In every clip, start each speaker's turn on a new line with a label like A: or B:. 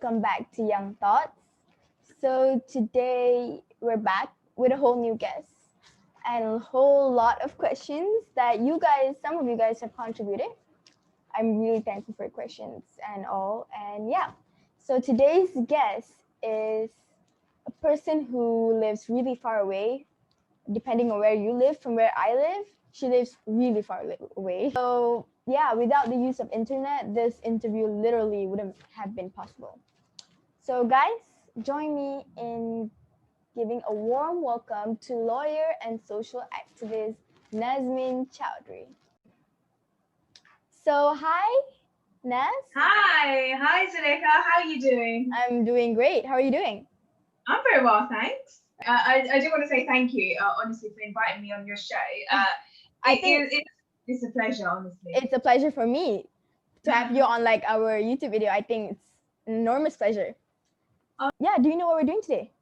A: welcome back to Young Thoughts. So today we're back with a whole new guest and a whole lot of questions that some of you guys have contributed. I'm really thankful for your questions and all. And yeah, so today's guest is a person who lives really far away. Depending on where you live, from where I live, she lives really far away. So yeah, without the use of internet, this interview literally wouldn't have been possible. So guys, join me in giving a warm welcome to lawyer and social activist Nazmin Chowdhury. So hi, Naz.
B: Hi Zulekha. How are you doing?
A: I'm doing great. How are you doing?
B: I'm very well, thanks. I do want to say thank you, honestly, for inviting me on your show. It's a pleasure, honestly.
A: It's a pleasure for me to have you on like our YouTube video. I think it's an enormous pleasure. Yeah, do you know what we're doing today?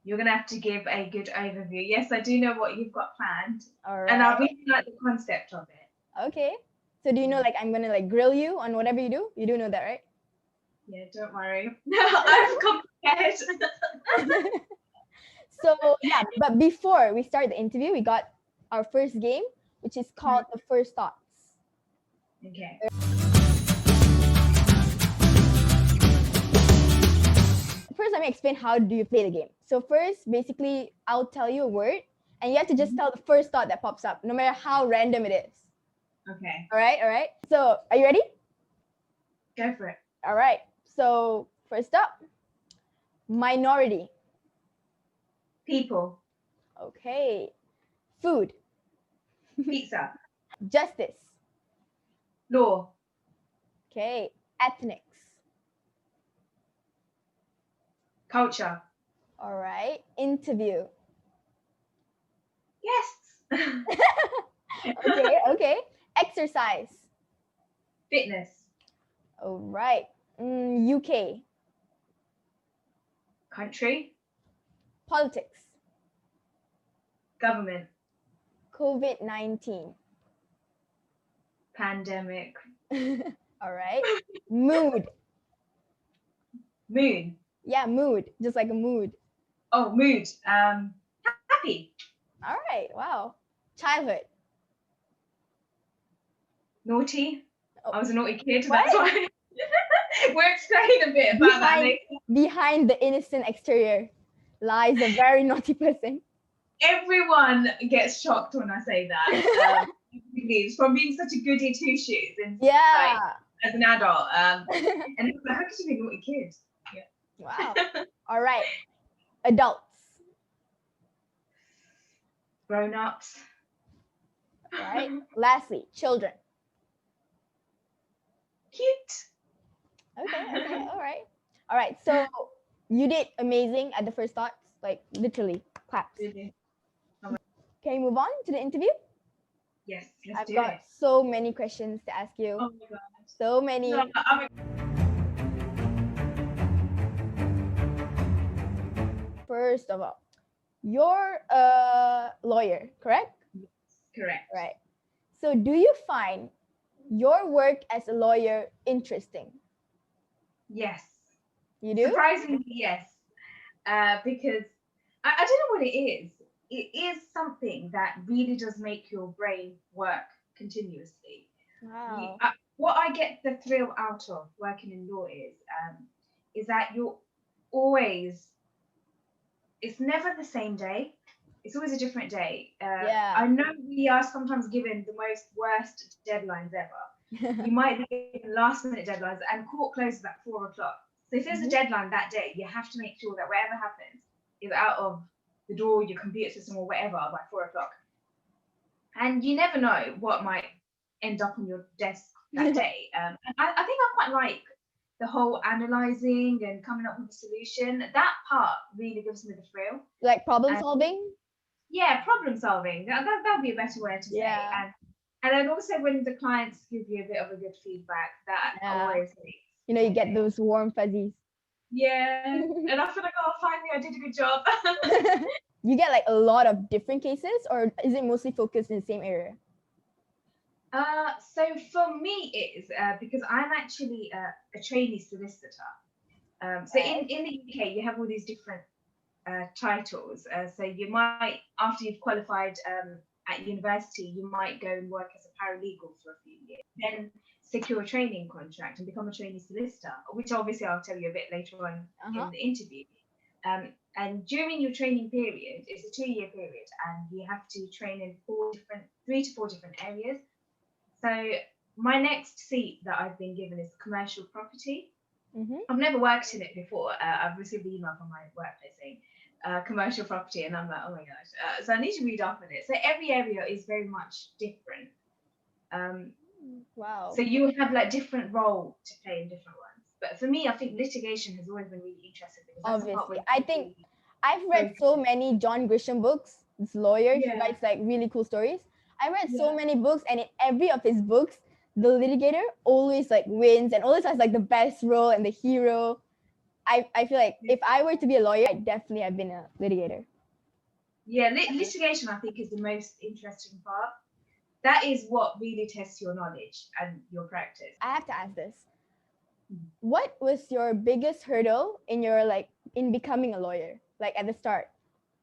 B: You're going to have to give a good overview. Yes, I do know what you've got planned.
A: All right.
B: And I really like the concept of it.
A: Okay. So do you know like I'm going to like grill you on whatever you do? You do know that, right?
B: Yeah, don't worry. I've come prepared.
A: So yeah, but before we start the interview, we got our first game, which is called the First Thoughts.
B: Okay.
A: First, let me explain how do you play the game. So first, basically, I'll tell you a word, and you have to just tell the first thought that pops up, no matter how random it is.
B: Okay.
A: All right. So are you ready?
B: Go for it.
A: All right. So first up, minority.
B: People.
A: Okay. Food.
B: Pizza.
A: Justice.
B: Law.
A: Okay. Ethnics.
B: Culture.
A: All right. Interview.
B: Yes.
A: Okay. Exercise.
B: Fitness.
A: All right. UK.
B: Country.
A: Politics.
B: Government.
A: COVID-19.
B: Pandemic.
A: All right. Mood.
B: Moon.
A: Yeah, mood. Just like a mood.
B: Oh, mood. Happy.
A: All right. Wow. Childhood.
B: Naughty.
A: Oh.
B: I was a naughty kid.
A: What?
B: That's why. We'll explain a bit about that later. Behind
A: the innocent exterior lies a very naughty person.
B: Everyone gets shocked when I say that. From being such a goody two shoes and as an adult. And it's like, how could you be a naughty kid? Yeah.
A: Wow. All right. Adults.
B: Grown-ups.
A: All right. Lastly, children.
B: Cute.
A: Okay. All right. So you did amazing at the first thoughts, like literally claps.
B: Really?
A: Can you move on to the interview?
B: Yes,
A: I've got so many questions to ask you.
B: Oh my God.
A: So many.
B: No,
A: First of all, you're a lawyer, correct?
B: Yes, correct.
A: Right. So do you find your work as a lawyer interesting?
B: Yes.
A: You do?
B: Surprisingly, yes. Because I don't know what it is. It is something that really does make your brain work continuously.
A: Wow.
B: What I get the thrill out of working in law is that you're always, it's never the same day. It's always a different day. I know we are sometimes given the worst deadlines ever. You might be given last minute deadlines and court closes at 4 o'clock. So if there's a deadline that day, you have to make sure that whatever happens is out of the door, your computer system or whatever by 4 o'clock. And you never know what might end up on your desk that day. And I think I quite like the whole analysing and coming up with a solution. That part really gives me the thrill.
A: Like problem solving?
B: Yeah, problem solving. That would be a better way to say. And then also when the clients give you a bit of a good feedback, that always makes.
A: You know, you get those warm fuzzies.
B: Yeah, and I feel like, oh, finally I did a good job.
A: You get like a lot of different cases, or is it mostly focused in the same area?
B: So for me, it is because I'm actually a trainee solicitor. So in the UK, you have all these different titles. So you might, after you've qualified at university, you might go and work as a paralegal for a few years, then secure a training contract and become a trainee solicitor, which obviously I'll tell you a bit later on in the interview. And during your training period, it's a 2-year period, and you have to train in 3 to 4 different areas. So my next seat that I've been given is commercial property. I've never worked in it before. I've received the email from my workplace saying commercial property, and I'm like, oh my gosh. So I need to read up on it. So every area is very much different.
A: Wow.
B: So you have like different role to play in different ones. But for me, I think litigation has always been really interesting.
A: Obviously, I think I've read so many John Grisham books. This lawyer, he writes like really cool stories. I read so many books, and in every of his books, the litigator always like wins and always has like the best role and the hero. I feel like if I were to be a lawyer, I'd definitely have been a litigator.
B: Yeah, litigation I think is the most interesting part. That is what really tests your knowledge and your practice.
A: I have to ask this. What was your biggest hurdle in your like in becoming a lawyer? Like at the start,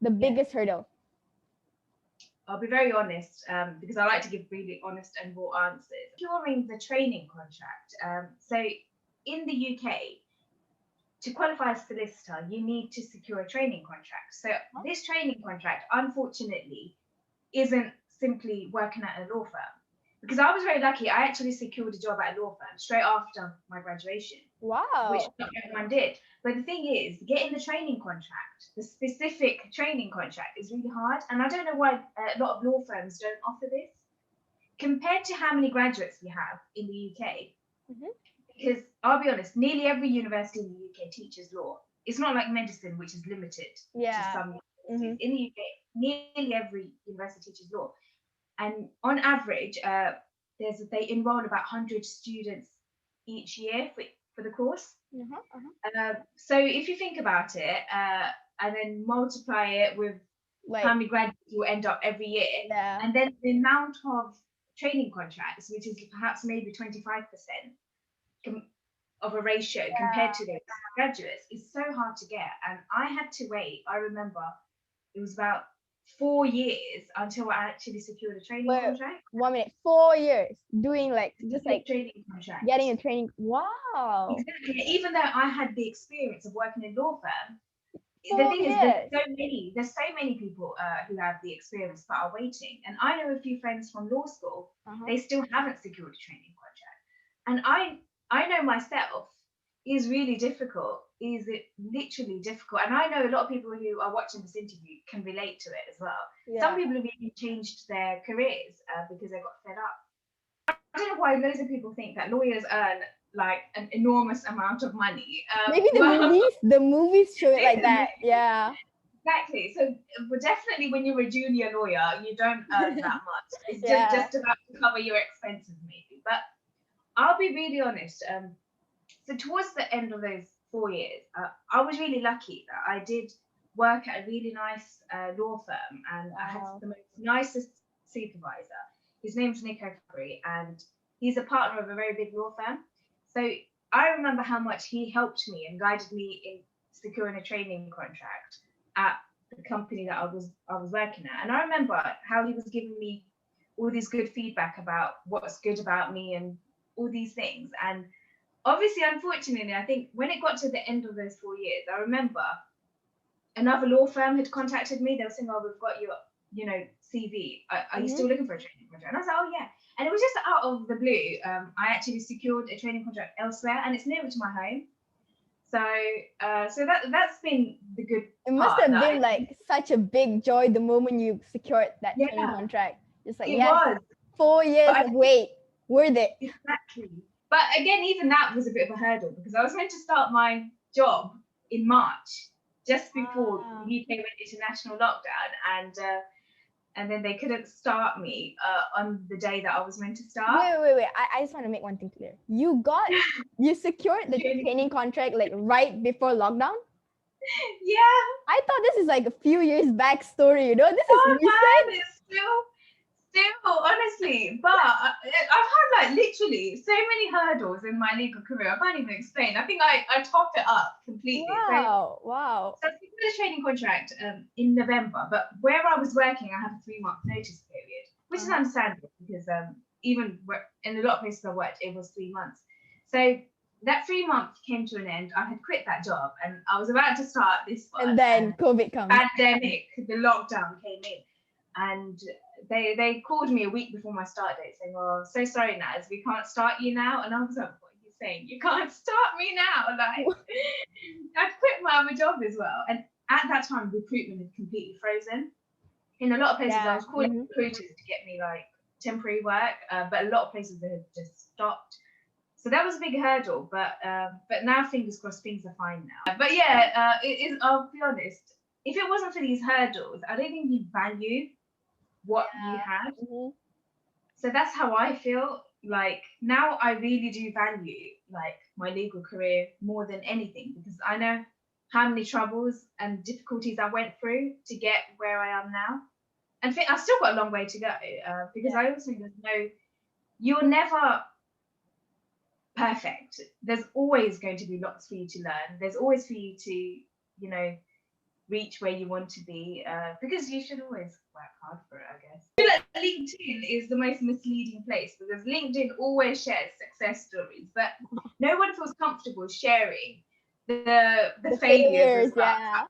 A: the biggest hurdle?
B: I'll be very honest because I like to give really honest and raw answers. During the training contract, so in the UK, to qualify as solicitor, you need to secure a training contract. So this training contract, unfortunately, isn't simply working at a law firm. Because I was very lucky, I actually secured a job at a law firm straight after my graduation.
A: Wow.
B: Which not everyone did. But the thing is, getting the training contract, the specific training contract, is really hard. And I don't know why a lot of law firms don't offer this. Compared to how many graduates we have in the UK, because I'll be honest, nearly every university in the UK teaches law. It's not like medicine, which is limited to some universities. In the UK, nearly every university teaches law. And on average, they enroll about 100 students each year for the course. So if you think about it, and then multiply it with how many graduates you end up every year, and then the amount of training contracts, which is perhaps maybe 25% of a ratio compared to those graduates, is so hard to get. And I had to wait. I remember it was about 4 years until I actually secured a training contract.
A: 1 minute, 4 years doing like just like
B: training contract,
A: getting a training. Wow.
B: Exactly. Even though I had the experience of working in law firm, the thing is, there's so many people who have the experience but are waiting. And I know a few friends from law school, they still haven't secured a training contract. And I know myself, is really difficult. Is it literally difficult? And I know a lot of people who are watching this interview can relate to it as well. Some people have even changed their careers because they got fed up. I don't know why loads of people think that lawyers earn like an enormous amount of money.
A: Maybe the movies show it like that. Yeah.
B: Exactly. So definitely when you're a junior lawyer, you don't earn that much. It's just about to cover your expenses maybe. But I'll be really honest. So towards the end of those 4 years, I was really lucky that I did work at a really nice law firm, and I had the most nicest supervisor. His name's Chowdhury, and he's a partner of a very big law firm. So I remember how much he helped me and guided me in securing a training contract at the company that I was working at. And I remember how he was giving me all this good feedback about what's good about me and all these things. And obviously, unfortunately, I think when it got to the end of those 4 years, I remember another law firm had contacted me. They were saying, "Oh, we've got your, CV. Are you still looking for a training contract?" And I was like, "Oh, yeah." And it was just out of the blue. I actually secured a training contract elsewhere, and it's nearer to my home. So that's been the good.
A: It must have been like such a big joy the moment you secured that training contract. Just like, yes, 4 years of wait, worth it.
B: Exactly. But again, even that was a bit of a hurdle because I was meant to start my job in March, just before the UK went into national lockdown, and then they couldn't start me on the day that I was meant to start.
A: Wait. I just want to make one thing clear. You secured the training contract like right before lockdown?
B: Yeah.
A: I thought this is like a few years back story, This is recent.
B: Man, it's Still, honestly, but I've had like literally so many hurdles in my legal career. I can't even explain. I think I topped it up completely.
A: Wow.
B: So I took a training contract in November, but where I was working, I had a 3-month notice period, which is understandable because even in a lot of places I worked, it was 3 months. So that 3 months came to an end. I had quit that job, and I was about to start this one.
A: And then COVID comes.
B: Pandemic, the lockdown came in, and they called me a week before my start date saying, "Oh, so sorry, Naz, we can't start you now." And I was like, "What are you saying? You can't start me now?" Like, I'd quit my other job as well. And at that time, recruitment had completely frozen. In a lot of places, I was calling recruiters to get me like temporary work, but a lot of places they had just stopped. So that was a big hurdle, but now fingers crossed things are fine now. But yeah, it is. I'll be honest. If it wasn't for these hurdles, I don't think you'd value what you had. So that's how I feel. Like now, I really do value like my legal career more than anything because I know how many troubles and difficulties I went through to get where I am now, and I've still got a long way to go because I also know you're never perfect. There's always going to be lots for you to learn. There's always for you to, reach where you want to be because you should always work hard for it, I guess. I feel like LinkedIn is the most misleading place because LinkedIn always shares success stories, but no one feels comfortable sharing the failures as well.
A: Yeah.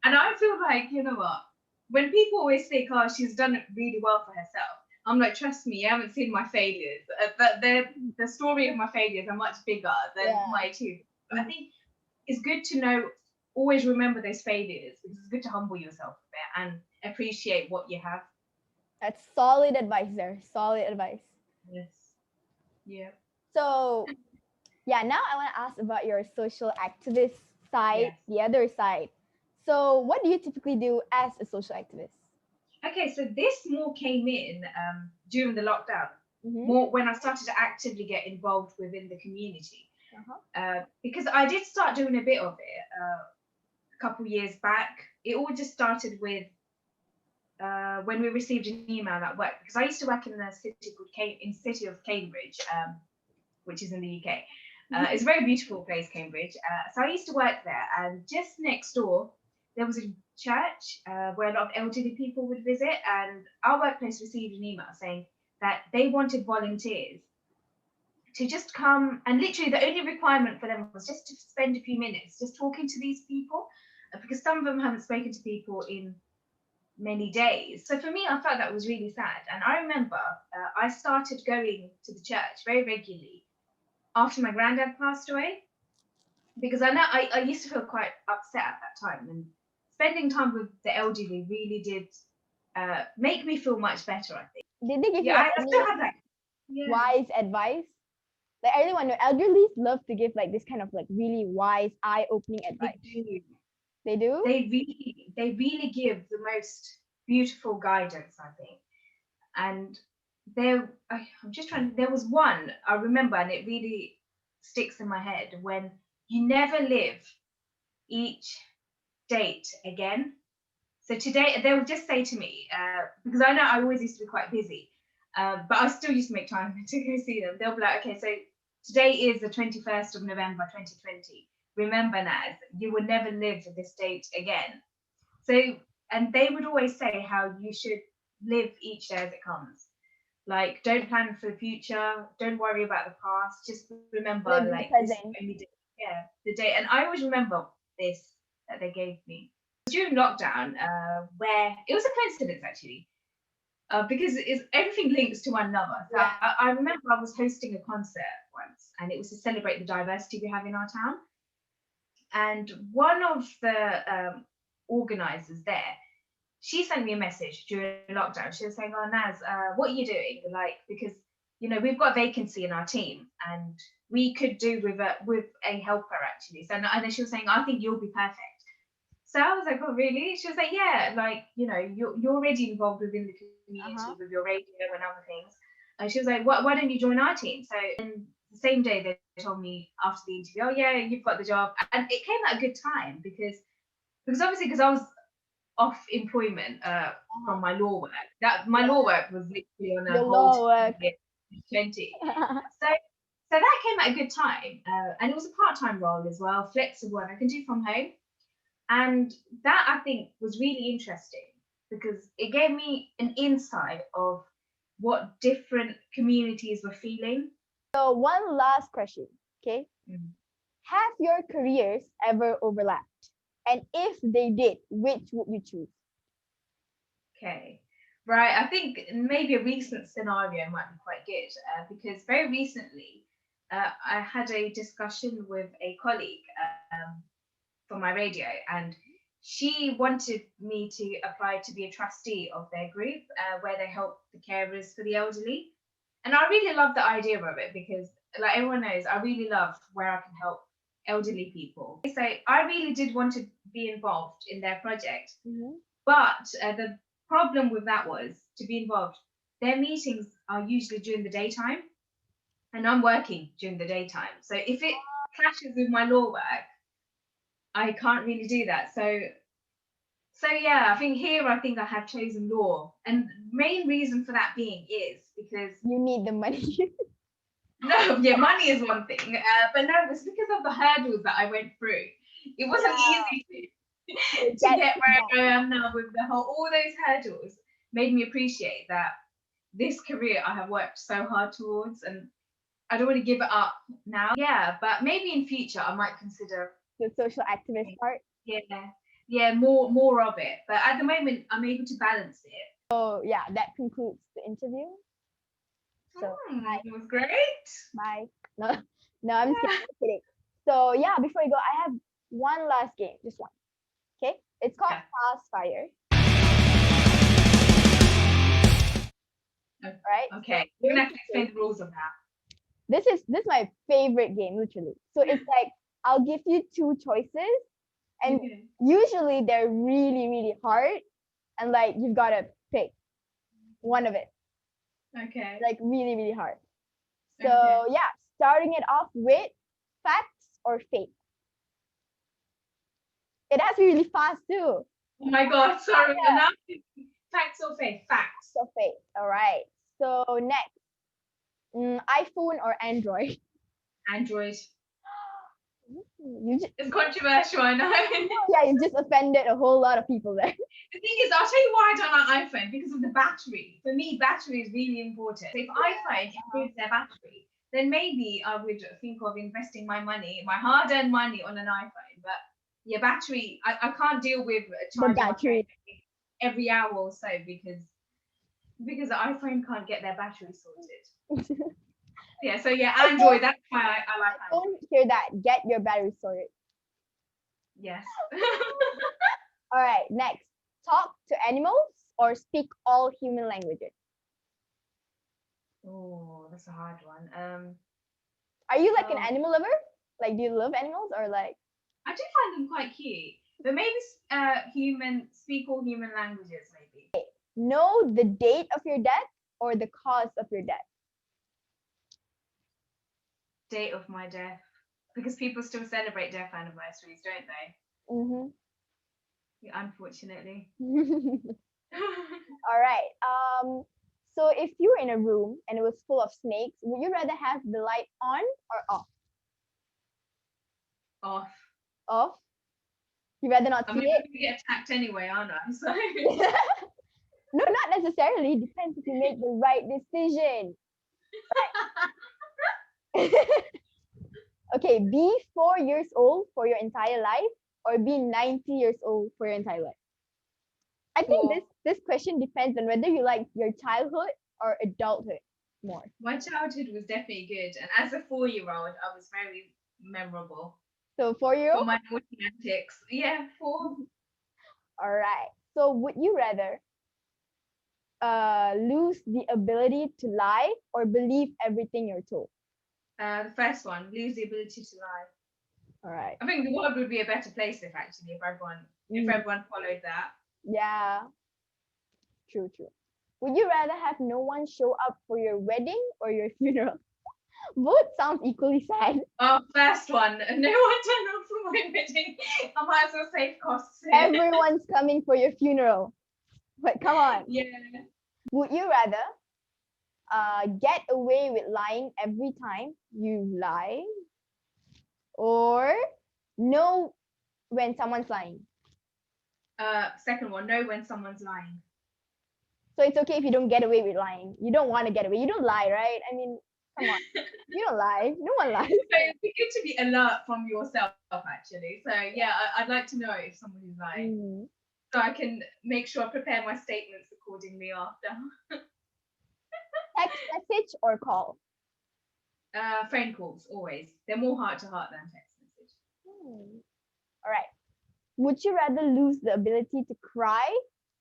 B: And I feel like, you know what? When people always think, "Oh, she's done it really well for herself," I'm like, trust me, you haven't seen my failures. But the story of my failures are much bigger than my achievements. But I think it's good to know, always remember those failures because it's good to humble yourself a bit and appreciate what you have.
A: That's solid advice there. Solid advice.
B: Yes. Yeah.
A: So, yeah, now I want to ask about your social activist side, the other side. So, what do you typically do as a social activist?
B: Okay, so this more came in during the lockdown, more when I started to actively get involved within the community. Because I did start doing a bit of it a couple years back. It all just started with when we received an email at work, because I used to work in the city of Cambridge, which is in the UK. It's a very beautiful place, Cambridge. So I used to work there, and just next door there was a church where a lot of elderly people would visit, and our workplace received an email saying that they wanted volunteers to just come, and literally the only requirement for them was just to spend a few minutes just talking to these people, because some of them haven't spoken to people in many days. So for me, I felt that was really sad. And I remember I started going to the church very regularly after my granddad passed away, because I know I used to feel quite upset at that time, and spending time with the elderly really did make me feel much better, I think.
A: Did they give you
B: I still have that
A: wise advice? Like, I really want to know, elderly love to give like this kind of like really wise, eye-opening advice. They do?
B: They really give the most beautiful guidance, I think. And there was one I remember, and it really sticks in my head, when you never live each date again. So today they would just say to me, because I know I always used to be quite busy, but I still used to make time to go see them. They'll be like, okay, so today is the 21st of November 2020. Remember, Naz, you will never live this date again. So, and they would always say how you should live each day as it comes. Like, don't plan for the future, don't worry about the past, just remember like this only day, the day. And I always remember this that they gave me during lockdown, where it was a coincidence actually, because everything links to one another. So I remember I was hosting a concert once, and it was to celebrate the diversity we have in our town. And one of the organisers there, she sent me a message during lockdown. She was saying, "Oh, Naz, what are you doing? Like, because we've got a vacancy in our team, and we could do with a helper actually." So, and then she was saying, "I think you'll be perfect." So I was like, "Oh, really?" She was like, "Yeah, like, you're already involved within the community with your radio and other things." And she was like, why don't you join our team?" So the same day they told me after the interview, "Oh yeah, you've got the job." And it came at a good time because I was off employment from my law work. That my law work was literally on a
A: Your
B: hold
A: law work.
B: 20. So that came at a good time, and it was a part-time role as well, flexible, and I can do from home. And that I think was really interesting because it gave me an insight of what different communities were feeling.
A: So one last question, okay?
B: Mm.
A: Have your careers ever overlapped? And if they did, which would you choose?
B: Okay. Right. I think maybe a recent scenario might be quite good because very recently I had a discussion with a colleague for my radio, and she wanted me to apply to be a trustee of their group where they help the carers for the elderly. And I really love the idea of it because, like everyone knows, I really love where I can help elderly people. So I really did want to be involved in their project.
A: Mm-hmm.
B: But the problem with that was to be involved. Their meetings are usually during the daytime, and I'm working during the daytime. So if it clashes with my law work, I can't really do that. So yeah, I think I have chosen law, and main reason for that being is because
A: You need the money.
B: no, yeah, money is one thing, but no, it's because of the hurdles that I went through. It wasn't easy to get where I am now with the whole all those hurdles made me appreciate that this career I have worked so hard towards, and I don't want to give it up now. Yeah, but maybe in future I might consider
A: The social activist part.
B: yeah, yeah, more of it. But at the moment I'm able to balance it.
A: So yeah, that concludes the interview. So
B: It was great.
A: bye. No, no, I'm just kidding. I'm kidding. So yeah, before you go, I have one last game, just one. Okay, it's called
B: Yeah.
A: Fast Fire. Right.
B: Okay, you're gonna have to explain the rules of that.
A: This is my favorite game, literally. So it's like I'll give you two choices, and
B: Okay.
A: usually they're really really hard, and like you've got to pick one of it,
B: Okay.
A: like really really hard. So
B: Okay.
A: yeah, starting it off with facts or fake. It has to be really fast too.
B: Oh my God, sorry. Enough. Facts or fake? Facts.
A: So fake. All right. So next, iPhone or Android?
B: Android.
A: You just,
B: It's controversial, I know.
A: yeah, you just offended a whole lot of people there.
B: The thing is, I'll tell you why I don't like iPhone because of the battery. For me, battery is really important. If iPhone improves their battery, then maybe I would think of investing my money, my hard-earned money, on an iPhone. But yeah, battery, I can't deal with charging my phone every hour or so because the iPhone can't get their battery sorted. Yeah, so yeah, Android. That's why I like Android.
A: Don't hear that. Get your battery sorted.
B: Yes.
A: All right. Next, talk to animals or speak all human languages.
B: Oh, that's a hard one.
A: Are you like an animal lover? Like, do you love animals or like?
B: I do find them quite cute, but maybe speak all human languages, maybe.
A: Know the date of your death or the cause of your death.
B: Date of my death, because people still celebrate death anniversaries, don't they?
A: Mm-hmm.
B: Yeah, unfortunately.
A: All right. So if you were in a room and it was full of snakes, would you rather have the light on or off?
B: Off.
A: Off? You rather not see it?
B: I'm going to get attacked anyway, aren't I? So.
A: No, not necessarily. Depends if you make the right decision. Right. Okay, be 4 years old for your entire life or be 90 years old for your entire life. I think this question depends on whether you like your childhood or adulthood more.
B: My childhood was definitely good, and as a 4-year-old, I was very memorable.
A: So 4-year-old?
B: For my naughty antics. Yeah, 4.
A: All right. So would you rather lose the ability to lie or believe everything you're told?
B: The first one, lose the ability to lie.
A: All right.
B: I think the world would be a better place if everyone followed that.
A: Yeah. True. Would you rather have no one show up for your wedding or your funeral? Both sounds equally sad.
B: Oh, first one. No one turned up for my wedding. I might as well save costs here.
A: Everyone's coming for your funeral. But come on.
B: Yeah.
A: Would you rather get away with lying every time you lie, or know when someone's lying?
B: Second one, know when someone's lying.
A: So it's okay if you don't get away with lying. You don't want to get away. You don't lie, right? I mean, come on. You don't lie. No one lies.
B: So it'd be good to be alert from yourself, actually. So yeah, I'd like to know if someone is lying, so I can make sure I prepare my statements accordingly after.
A: Text message or call?
B: Phone calls, always. They're more heart to heart than text message.
A: All right. Would you rather lose the ability to cry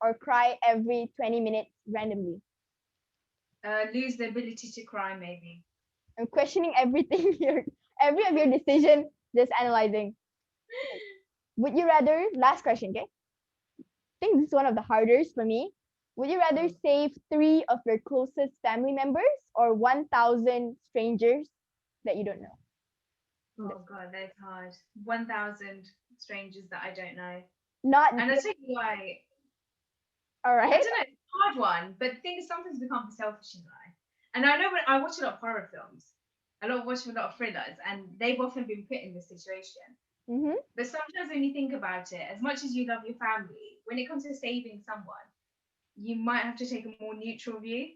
A: or cry every 20 minutes randomly?
B: Lose the ability to cry, maybe.
A: I'm questioning everything here, every of your decision, just analyzing. Would you rather, last question, okay? I think this is one of the hardest for me. Would you rather save 3 of your closest family members or 1,000 strangers that you don't know?
B: Oh God, that's hard. 1,000 strangers that I don't know.
A: Not.
B: And I'll tell you why.
A: All right.
B: I don't know, it's a hard one, but the thing is, sometimes become selfish in life. And I know when I watch a lot of horror films, watch a lot of thrillers, and they've often been put in this situation.
A: Mm-hmm.
B: But sometimes when you think about it, as much as you love your family, when it comes to saving someone, you might have to take a more neutral view.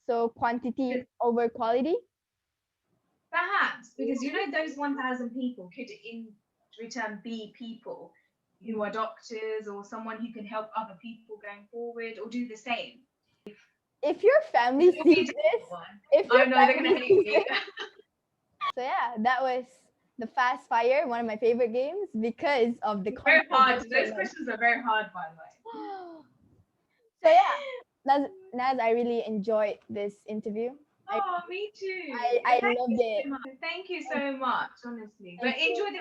A: So quantity over quality?
B: Perhaps, because those 1,000 people could in return be people who are doctors or someone who can help other people going forward or do the same.
A: If your family sees this,
B: I know they're gonna hate me.
A: So yeah, that was the Fast Fire, one of my favorite games because of the
B: very hard. Those questions are very hard, by the way.
A: So yeah, Naz, I really enjoyed this interview.
B: Oh, me too.
A: I loved it.
B: Thank you so much, honestly. But enjoy the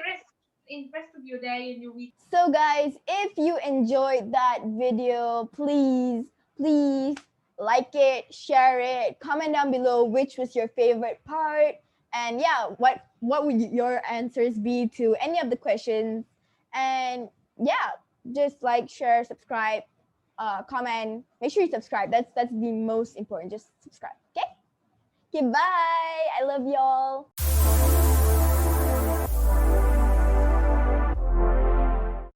B: rest of your day and your week.
A: So guys, if you enjoyed that video, please like it, share it, comment down below which was your favorite part, and yeah, what would your answers be to any of the questions. And yeah, just like, share, subscribe, comment. Make sure you subscribe. That's the most important. Just subscribe. Okay, bye. I love y'all.